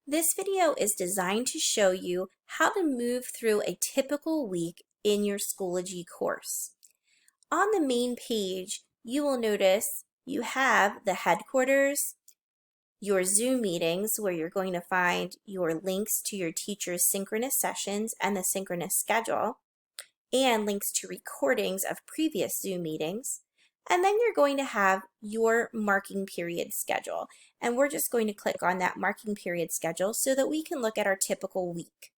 This video is designed to show you how to move through a typical week in your Schoology course. On the main page, you will notice you have the headquarters, your Zoom meetings where you're going to find your links to your teacher's synchronous sessions and the synchronous schedule, and links to recordings of previous Zoom meetings. And then you're going to have your marking period schedule. And we're just going to click on that marking period schedule so that we can look at our typical week.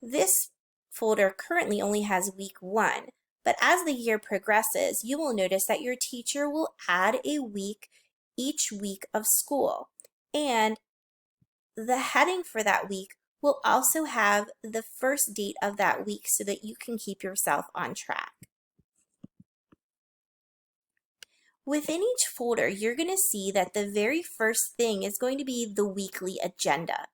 This folder currently only has week 1, but as the year progresses, you will notice that your teacher will add a week each week of school. And the heading for that week will also have the first date of that week so that you can keep yourself on track. Within each folder, you're going to see that the very first thing is going to be the weekly agenda.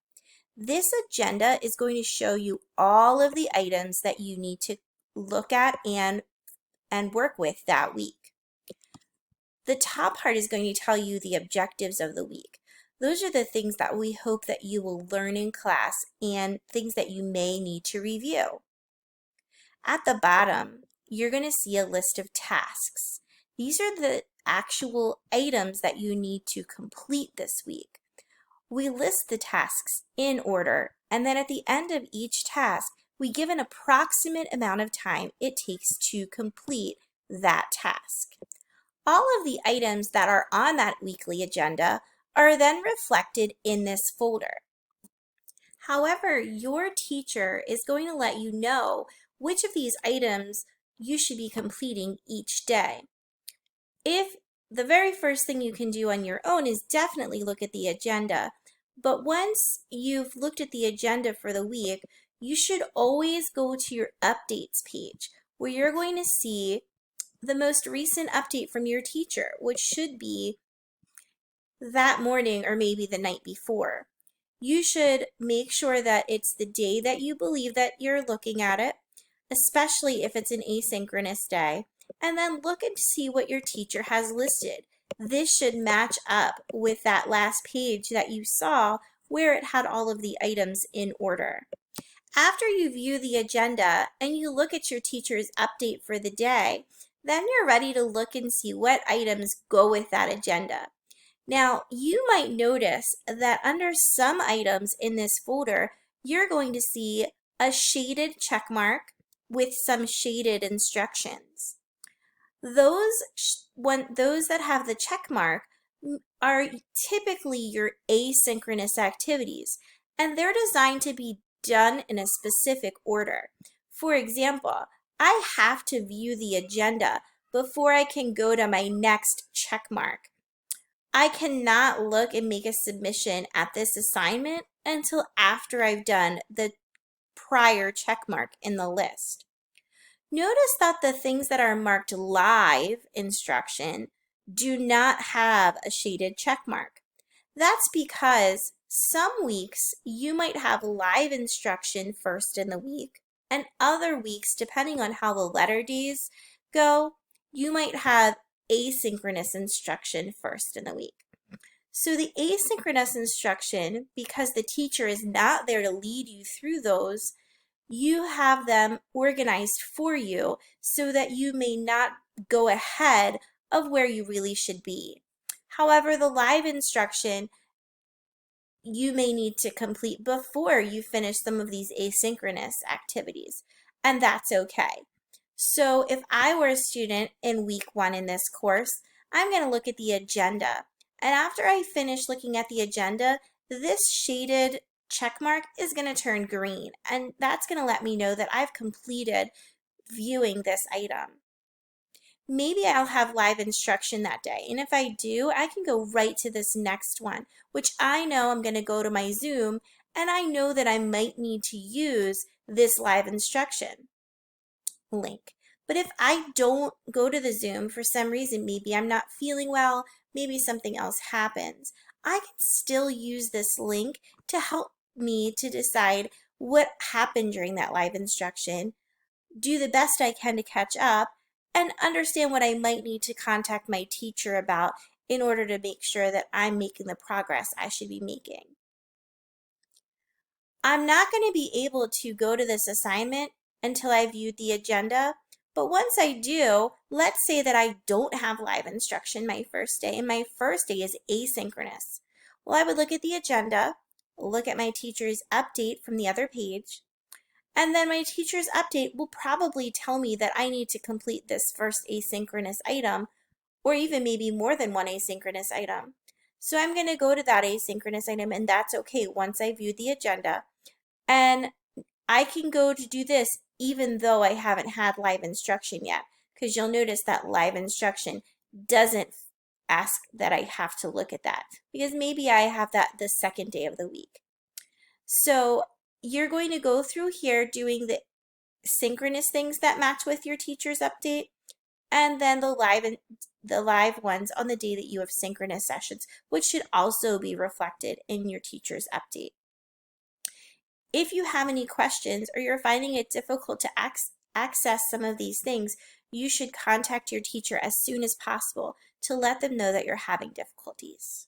This agenda is going to show you all of the items that you need to look at and work with that week. The top part is going to tell you the objectives of the week. Those are the things that we hope that you will learn in class and things that you may need to review. At the bottom, you're going to see a list of tasks. These are the actual items that you need to complete this week. We list the tasks in order, and then at the end of each task, we give an approximate amount of time it takes to complete that task. All of the items that are on that weekly agenda are then reflected in this folder. However, your teacher is going to let you know which of these items you should be completing each day. If the very first thing you can do on your own is definitely look at the agenda, but once you've looked at the agenda for the week, you should always go to your updates page where you're going to see the most recent update from your teacher, which should be that morning or maybe the night before. You should make sure that it's the day that you believe that you're looking at it, especially if it's an asynchronous day, and then look and see what your teacher has listed. This should match up with that last page that you saw where it had all of the items in order. After you view the agenda and you look at your teacher's update for the day, then you're ready to look and see what items go with that agenda. Now, you might notice that under some items in this folder, you're going to see a shaded check mark with some shaded instructions. Those that have the check mark are typically your asynchronous activities, and they're designed to be done in a specific order. For example, I have to view the agenda before I can go to my next check mark. I cannot look and make a submission at this assignment until after I've done the prior check mark in the list. Notice that the things that are marked live instruction do not have a shaded check mark. That's because some weeks you might have live instruction first in the week, and other weeks, depending on how the letter days go, you might have asynchronous instruction first in the week. So the asynchronous instruction, because the teacher is not there to lead you through those, you have them organized for you so that you may not go ahead of where you really should be. However, the live instruction you may need to complete before you finish some of these asynchronous activities, and that's okay. So if I were a student in week 1 in this course, I'm going to look at the agenda. And after I finish looking at the agenda, this shaded check mark is going to turn green, and that's going to let me know that I've completed viewing this item. Maybe I'll have live instruction that day, and if I do, I can go right to this next one, which I know I'm going to go to my Zoom, and I know that I might need to use this live instruction link. But if I don't go to the Zoom for some reason, maybe I'm not feeling well, maybe something else happens, I can still use this link to help me to decide what happened during that live instruction, do the best I can to catch up, and understand what I might need to contact my teacher about in order to make sure that I'm making the progress I should be making. I'm not going to be able to go to this assignment until I viewed the agenda, but once I do, let's say that I don't have live instruction my first day, and my first day is asynchronous. Well, I would look at the agenda, look at my teacher's update from the other page, and then my teacher's update will probably tell me that I need to complete this first asynchronous item, or even maybe more than one asynchronous item. So I'm going to go to that asynchronous item, and that's okay once I view the agenda. And I can go to do this even though I haven't had live instruction yet, because you'll notice that live instruction doesn't ask that I have to look at that, because maybe I have that the second day of the week. So you're going to go through here doing the synchronous things that match with your teacher's update, and then the live ones on the day that you have synchronous sessions, which should also be reflected in your teacher's update. If you have any questions or you're finding it difficult to access some of these things, you should contact your teacher as soon as possible to let them know that you're having difficulties.